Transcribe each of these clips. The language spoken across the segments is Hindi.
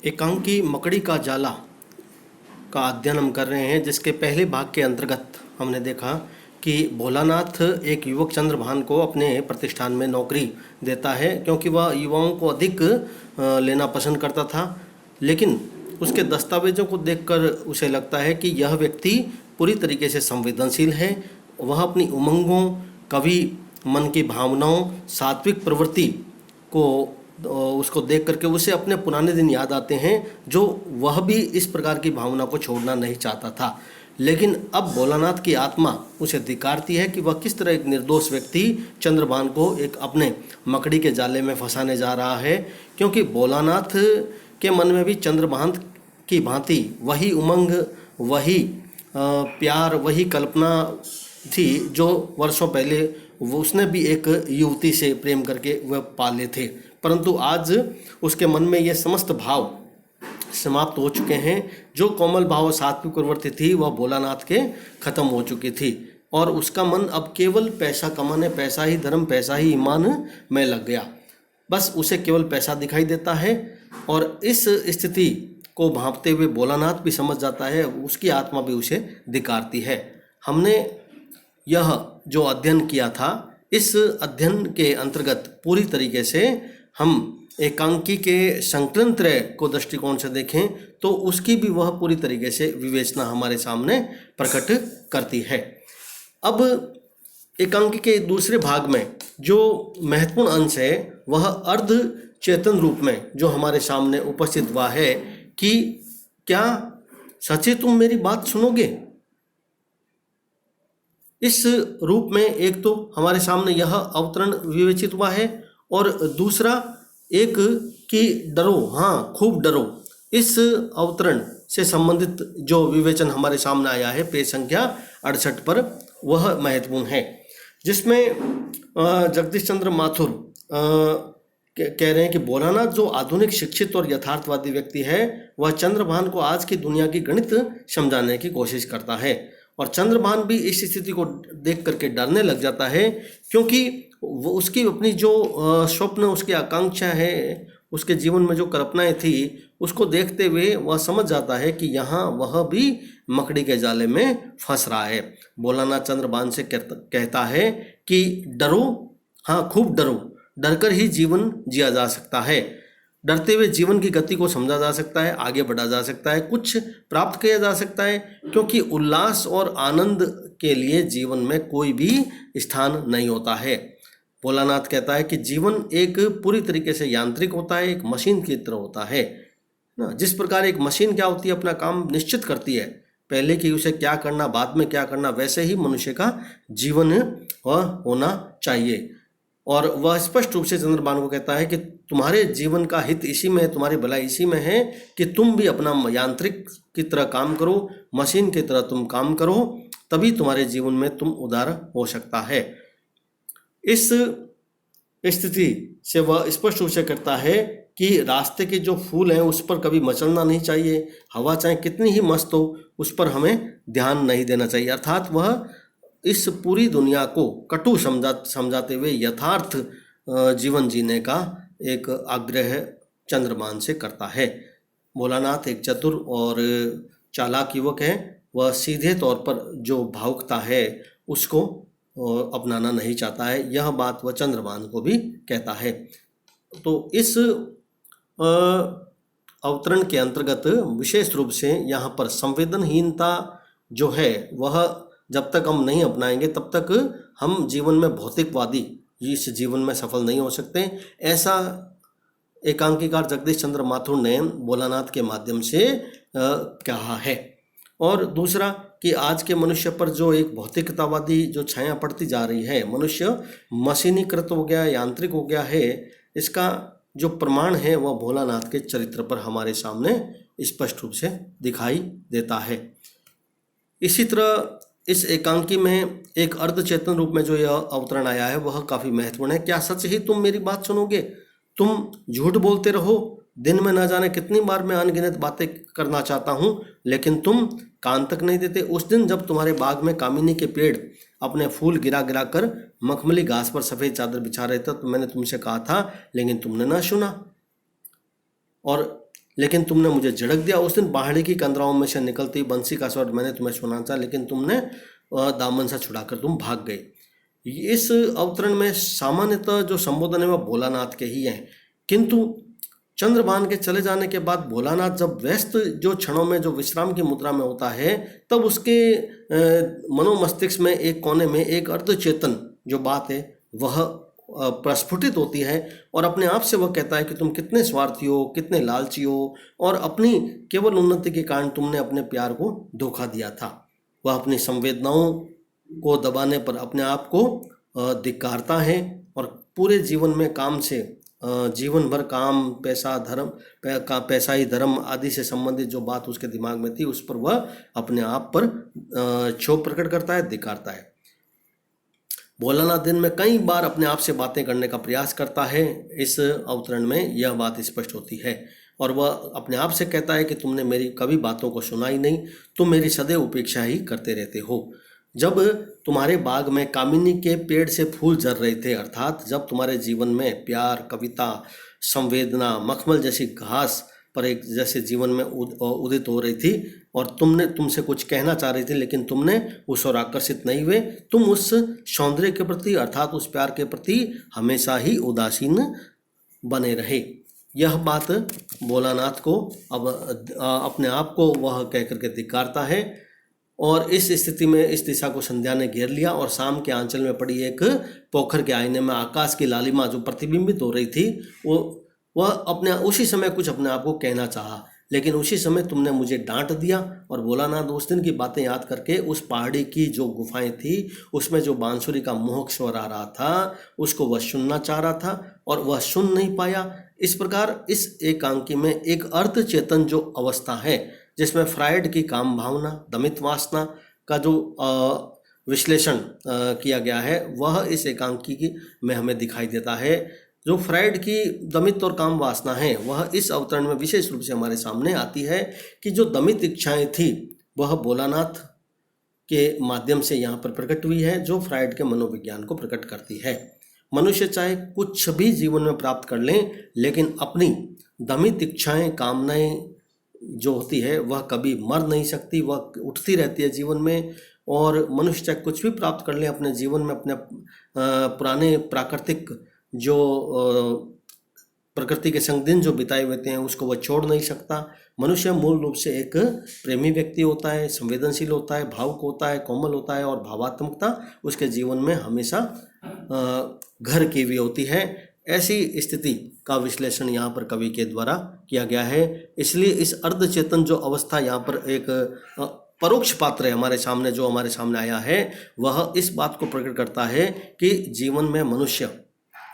एकांकी मकड़ी का जाला का अध्ययन हम कर रहे हैं, जिसके पहले भाग के अंतर्गत हमने देखा कि भोलानाथ एक युवक चंद्रभान को अपने प्रतिष्ठान में नौकरी देता है, क्योंकि वह युवाओं को अधिक लेना पसंद करता था। लेकिन उसके दस्तावेजों को देखकर उसे लगता है कि यह व्यक्ति पूरी तरीके से संवेदनशील है। वह अपनी उमंगों, कवि मन की भावनाओं, सात्विक प्रवृत्ति को उसको देख करके उसे अपने पुराने दिन याद आते हैं, जो वह भी इस प्रकार की भावना को छोड़ना नहीं चाहता था। लेकिन अब भोलानाथ की आत्मा उसे धिक्कारती है कि वह किस तरह एक निर्दोष व्यक्ति चंद्रभान को एक अपने मकड़ी के जाले में फंसाने जा रहा है, क्योंकि भोलानाथ के मन में भी चंद्रभान की भांति वही उमंग, वही प्यार, वही कल्पना थी जो वर्षों पहले वो उसने भी एक युवती से प्रेम करके वह पाले थे। परंतु आज उसके मन में ये समस्त भाव समाप्त हो चुके हैं। जो कोमल भाव सात्विक प्रवृत्ति थी वह भोलानाथ के खत्म हो चुकी थी, और उसका मन अब केवल पैसा कमाने, पैसा ही धर्म, पैसा ही ईमान में लग गया। बस उसे केवल पैसा दिखाई देता है, और इस स्थिति को भांपते हुए भोलानाथ भी समझ जाता है, उसकी आत्मा भी उसे धिक्कारती है। हमने यह जो अध्ययन किया था, इस अध्ययन के अंतर्गत पूरी तरीके से हम एकांकी के संकलन त्रय को दृष्टिकोण से देखें तो उसकी भी वह पूरी तरीके से विवेचना हमारे सामने प्रकट करती है। अब एकांकी के दूसरे भाग में जो महत्वपूर्ण अंश है वह अर्ध चेतन रूप में जो हमारे सामने उपस्थित हुआ है कि क्या सच्चे तुम मेरी बात सुनोगे। इस रूप में एक तो हमारे सामने यह अवतरण विवेचित हुआ है, और दूसरा एक कि डरो, हाँ खूब डरो। इस अवतरण से संबंधित जो विवेचन हमारे सामने आया है पेज संख्या 68 पर, वह महत्वपूर्ण है, जिसमें जगदीश चंद्र माथुर कह रहे हैं कि भोलानाथ जो आधुनिक शिक्षित और यथार्थवादी व्यक्ति है वह चंद्रभान को आज की दुनिया की गणित समझाने की कोशिश करता है, और चंद्रभान भी इस स्थिति को देख करके डरने लग जाता है, क्योंकि वो उसकी अपनी जो स्वप्न, उसकी आकांक्षा है, उसके जीवन में जो कल्पनाएं थी, उसको देखते हुए वह समझ जाता है कि यहाँ वह भी मकड़ी के जाले में फंस रहा है। भोलानाथ चंद्रभान से कहता है कि डरो, हाँ खूब डरो, डरकर ही जीवन जिया जा सकता है। डरते हुए जीवन की गति को समझा जा सकता है, आगे बढ़ा जा सकता है, कुछ प्राप्त किया जा सकता है, क्योंकि उल्लास और आनंद के लिए जीवन में कोई भी स्थान नहीं होता है। भोलानाथ कहता है कि जीवन एक पूरी तरीके से यांत्रिक होता है, एक मशीन की तरह होता है ना। जिस प्रकार एक मशीन क्या होती है, अपना काम निश्चित करती है, पहले कि उसे क्या करना, बाद में क्या करना, वैसे ही मनुष्य का जीवन होना चाहिए। और वह स्पष्ट रूप से चंद्रभान को कहता है कि तुम्हारे जीवन का हित इसी में है, तुम्हारी भलाई इसी में है कि तुम भी अपना यांत्रिक की तरह काम करो, मशीन की तरह तुम काम करो, तभी तुम्हारे जीवन में तुम उदार हो सकता है। इस स्थिति से वह स्पष्ट रूप से करता है कि रास्ते के जो फूल हैं उस पर कभी मचलना नहीं चाहिए, हवा चाहे कितनी ही मस्त हो उस पर हमें ध्यान नहीं देना चाहिए। अर्थात वह इस पूरी दुनिया को कटु समझाते हुए यथार्थ जीवन जीने का एक आग्रह चंद्रभान से करता है। भोलानाथ एक चतुर और चालाक युवक है, वह सीधे तौर पर जो भावुकता है उसको अपनाना नहीं चाहता है। यह बात वह चंद्रभान को भी कहता है। तो इस अवतरण के अंतर्गत विशेष रूप से यहाँ पर संवेदनहीनता जो है वह जब तक हम नहीं अपनाएंगे तब तक हम जीवन में भौतिकवादी इस जीवन में सफल नहीं हो सकते, ऐसा एकांकीकार जगदीश चंद्र माथुर ने भोलानाथ के माध्यम से कहा है। और दूसरा कि आज के मनुष्य पर जो एक भौतिकतावादी जो छाया पड़ती जा रही है, मनुष्य मशीनीकृत हो गया, यांत्रिक हो गया है, इसका जो प्रमाण है वह भोलानाथ के चरित्र पर हमारे सामने स्पष्ट रूप से दिखाई देता है। इसी तरह इस एकांकी में एक अर्धचेतन रूप में जो यह अवतरण आया है वह काफ़ी महत्वपूर्ण है। क्या सच ही तुम मेरी बात सुनोगे? तुम झूठ बोलते रहो, दिन में न जाने कितनी बार मैं अनगिनत बातें करना चाहता हूँ, लेकिन तुम कान तक नहीं देते। उस दिन जब तुम्हारे बाग में कामिनी के पेड़ अपने फूल गिरा गिरा कर मखमली घास पर सफ़ेद चादर बिछा रहे थे तो मैंने तुमसे कहा था, लेकिन तुमने ना सुना। और लेकिन तुमने मुझे झिड़क दिया। उस दिन पहाड़ी की कंदराओं में से निकलती बंसी का स्वर मैंने तुम्हें सुना था, लेकिन तुमने दामन से छुड़ाकर तुम भाग गए। इस अवतरण में सामान्यतः जो संबोधन है वह भोलानाथ के ही हैं, किंतु चंद्रभान के चले जाने के बाद भोलानाथ जब व्यस्त जो क्षणों में जो विश्राम की मुद्रा में होता है, तब उसके मनोमस्तिष्क में एक कोने में एक अर्धचेतन जो बात है वह प्रस्फुटित होती है, और अपने आप से वह कहता है कि तुम कितने स्वार्थी हो, कितने लालची हो, और अपनी केवल उन्नति के कारण तुमने अपने प्यार को धोखा दिया था। वह अपनी संवेदनाओं को दबाने पर अपने आप को धिक्कारता है, और पूरे जीवन में काम से जीवन भर काम, पैसा, धर्म, पैसा ही धर्म आदि से संबंधित जो बात उसके दिमाग में थी उस पर वह अपने आप पर क्षोभ प्रकट करता है, धिक्कारता है। भोलानाथ दिन में कई बार अपने आप से बातें करने का प्रयास करता है। इस अवतरण में यह बात स्पष्ट होती है, और वह अपने आप से कहता है कि तुमने मेरी कभी बातों को सुना ही नहीं, तुम मेरी सदैव उपेक्षा ही करते रहते हो। जब तुम्हारे बाग में कामिनी के पेड़ से फूल झर रहे थे, अर्थात जब तुम्हारे जीवन में प्यार, कविता, संवेदना, मखमल जैसी घास पर एक जैसे जीवन में उदित हो रही थी, और तुमसे कुछ कहना चाह रही थी, लेकिन तुमने उस ओर आकर्षित नहीं हुए, तुम उस सौंदर्य के प्रति अर्थात उस प्यार के प्रति हमेशा ही उदासीन बने रहे। यह बात भोलानाथ को अब अपने आप को वह कह करके धिक्कारता है, और इस स्थिति में इस दिशा को संध्या ने घेर लिया, और शाम के आंचल में पड़ी एक पोखर के आईने में आकाश की लालिमा जो प्रतिबिंबित हो रही थी, वह अपने उसी समय कुछ अपने आप को कहना चाहा, लेकिन उसी समय तुमने मुझे डांट दिया। और भोलानाथ उस दिन की बातें याद करके उस पहाड़ी की जो गुफाएं थी उसमें जो बांसुरी का मोहक स्वर आ रहा था उसको वह सुनना चाह रहा था, और वह सुन नहीं पाया। इस प्रकार इस एकांकी में एक अर्ध चेतन जो अवस्था है, जिसमें फ्रायड की काम भावना, दमित वासना का जो विश्लेषण किया गया है, वह इस एकांकी में हमें दिखाई देता है। जो फ्रायड की दमित और काम वासना है वह इस अवतरण में विशेष रूप से हमारे सामने आती है, कि जो दमित इच्छाएं थी वह भोलानाथ के माध्यम से यहाँ पर प्रकट हुई है, जो फ्रायड के मनोविज्ञान को प्रकट करती है। मनुष्य चाहे कुछ भी जीवन में प्राप्त कर लें, लेकिन अपनी दमित इच्छाएं, कामनाएं जो होती है वह कभी मर नहीं सकती, वह उठती रहती है जीवन में। और मनुष्य चाहे कुछ भी प्राप्त कर ले अपने जीवन में, अपने पुराने प्राकृतिक जो प्रकृति के संग दिन जो बिताए हुए हैं उसको वह छोड़ नहीं सकता। मनुष्य मूल रूप से एक प्रेमी व्यक्ति होता है, संवेदनशील होता है, भावुक होता है, कोमल होता है, और भावात्मकता उसके जीवन में हमेशा घर की भी होती है। ऐसी स्थिति का विश्लेषण यहाँ पर कवि के द्वारा किया गया है। इसलिए इस अर्धचेतन जो अवस्था यहाँ पर एक परोक्ष पात्र है हमारे सामने, जो हमारे सामने आया है, वह इस बात को प्रकट करता है कि जीवन में मनुष्य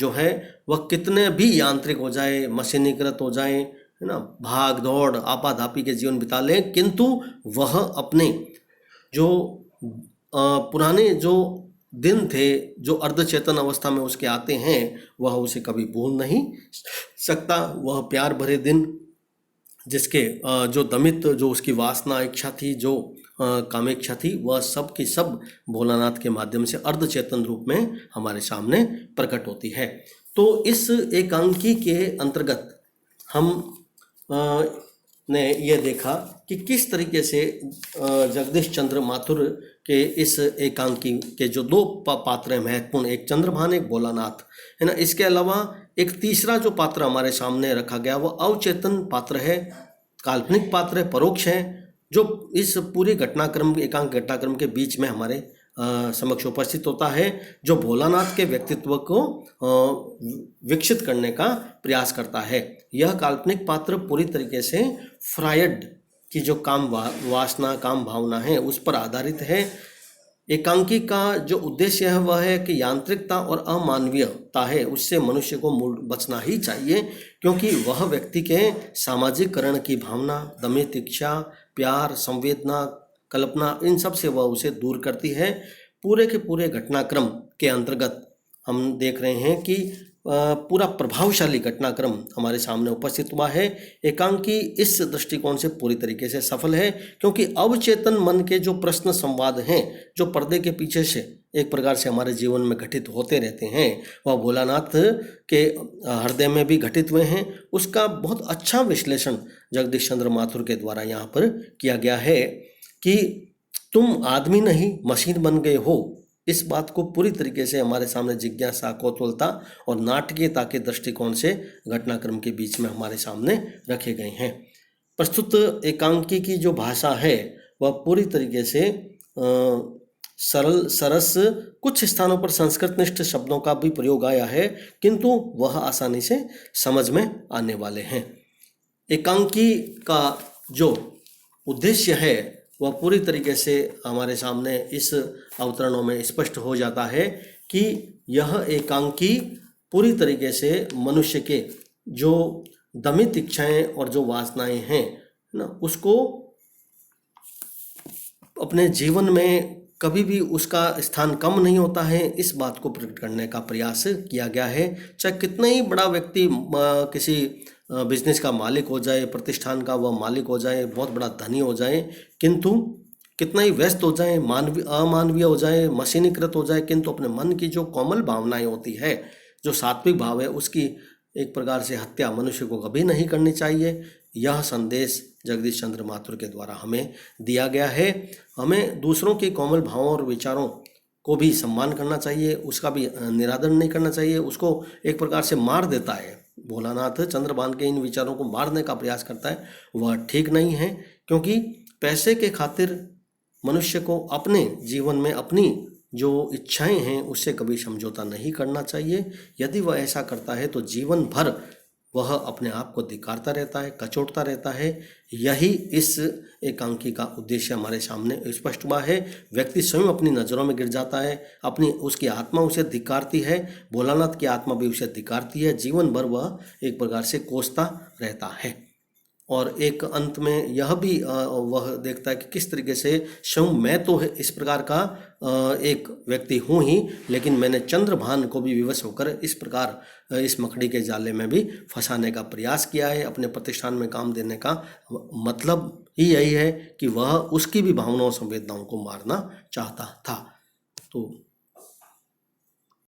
जो है वह कितने भी यांत्रिक हो जाए, मशीनीकृत हो जाए, है ना, भाग दौड़ आपाधापी के जीवन बिता ले, किंतु वह अपने जो पुराने जो दिन थे, जो अर्धचेतन अवस्था में उसके आते हैं, वह उसे कभी भूल नहीं सकता। वह प्यार भरे दिन जिसके जो दमित, जो उसकी वासना, इच्छा थी, जो कामेच्छा थी, वह सब की सब भोलानाथ के माध्यम से अर्धचेतन रूप में हमारे सामने प्रकट होती है। तो इस एकांकी के अंतर्गत हम ने यह देखा कि किस तरीके से जगदीश चंद्र माथुर के इस एकांकी के जो दो पात्र हैं महत्वपूर्ण, एक चंद्रभान, एक भोलानाथ, है ना। इसके अलावा एक तीसरा जो पात्र हमारे सामने रखा गया वह अवचेतन पात्र है, काल्पनिक पात्र है, परोक्ष है, जो इस पूरे घटनाक्रम, एकांक घटनाक्रम के बीच में हमारे समक्ष उपस्थित होता है, जो भोलानाथ के व्यक्तित्व को विकसित करने का प्रयास करता है। यह काल्पनिक पात्र पूरी तरीके से फ्रायड की जो काम वासना, काम भावना है उस पर आधारित है। एकांकी का जो उद्देश्य है वह है कि यांत्रिकता और अमानवीयता है उससे मनुष्य को मूल बचना ही चाहिए, क्योंकि वह व्यक्ति के सामाजिककरण की भावना, दमित इच्छा, प्यार, संवेदना, कल्पना, इन सब से वह उसे दूर करती है। पूरे के पूरे घटनाक्रम के अंतर्गत हम देख रहे हैं कि पूरा प्रभावशाली घटनाक्रम हमारे सामने उपस्थित हुआ है। एकांकी इस दृष्टिकोण से पूरी तरीके से सफल है, क्योंकि अवचेतन मन के जो प्रश्न संवाद हैं, जो पर्दे के पीछे से एक प्रकार से हमारे जीवन में घटित होते रहते हैं, वह भोलानाथ के हृदय में भी घटित हुए हैं, उसका बहुत अच्छा विश्लेषण जगदीश चंद्र माथुर के द्वारा यहाँ पर किया गया है कि तुम आदमी नहीं मशीन बन गए हो। इस बात को पूरी तरीके से हमारे सामने जिज्ञासा, कौतूहलता और नाटकीयता के दृष्टिकोण से घटनाक्रम के बीच में हमारे सामने रखे गए हैं। प्रस्तुत एकांकी की जो भाषा है वह पूरी तरीके से सरल, सरस, कुछ स्थानों पर संस्कृतनिष्ठ शब्दों का भी प्रयोग आया है, किंतु वह आसानी से समझ में आने वाले हैं। एकांकी का जो उद्देश्य है वह पूरी तरीके से हमारे सामने इस अवतरणों में स्पष्ट हो जाता है कि यह एकांकी पूरी तरीके से मनुष्य के जो दमित इच्छाएं और जो वासनाएं हैं ना, उसको अपने जीवन में कभी भी उसका स्थान कम नहीं होता है, इस बात को प्रकट करने का प्रयास किया गया है। चाहे कितना ही बड़ा व्यक्ति किसी बिजनेस का मालिक हो जाए, प्रतिष्ठान का वह मालिक हो जाए, बहुत बड़ा धनी हो जाए, किंतु कितना ही व्यस्त हो जाए, अमानवीय हो जाए, मशीनीकृत हो जाए, किंतु अपने मन की जो कोमल भावनाएं होती है, जो सात्विक भाव है, उसकी एक प्रकार से हत्या मनुष्य को कभी नहीं करनी चाहिए। यह संदेश जगदीश चंद्र माथुर के द्वारा हमें दिया गया है। हमें दूसरों के कोमल भावों और विचारों को भी सम्मान करना चाहिए, उसका भी निरादर नहीं करना चाहिए। उसको एक प्रकार से मार देता है भोलानाथ, चंद्रभान के इन विचारों को मारने का प्रयास करता है, वह ठीक नहीं है। क्योंकि पैसे के खातिर मनुष्य को अपने जीवन में अपनी जो इच्छाएं हैं उससे कभी समझौता नहीं करना चाहिए। यदि वह ऐसा करता है तो जीवन भर वह अपने आप को धिक्कारता रहता है, कचोटता रहता है। यही इस एकांकी का उद्देश्य हमारे सामने स्पष्ट हुआ है। व्यक्ति स्वयं अपनी नज़रों में गिर जाता है, उसकी आत्मा उसे धिक्कारती है, भोलानाथ की आत्मा भी उसे धिक्कारती है। जीवन भर वह एक प्रकार से कोसता रहता है। और एक अंत में यह भी वह देखता है कि किस तरीके से स्वयं मैं तो इस प्रकार का एक व्यक्ति हूँ ही, लेकिन मैंने चंद्रभान को भी विवश होकर इस प्रकार इस मकड़ी के जाले में भी फंसाने का प्रयास किया है। अपने प्रतिष्ठान में काम देने का मतलब ही यही है कि वह उसकी भी भावनाओं संवेदनाओं को मारना चाहता था। तो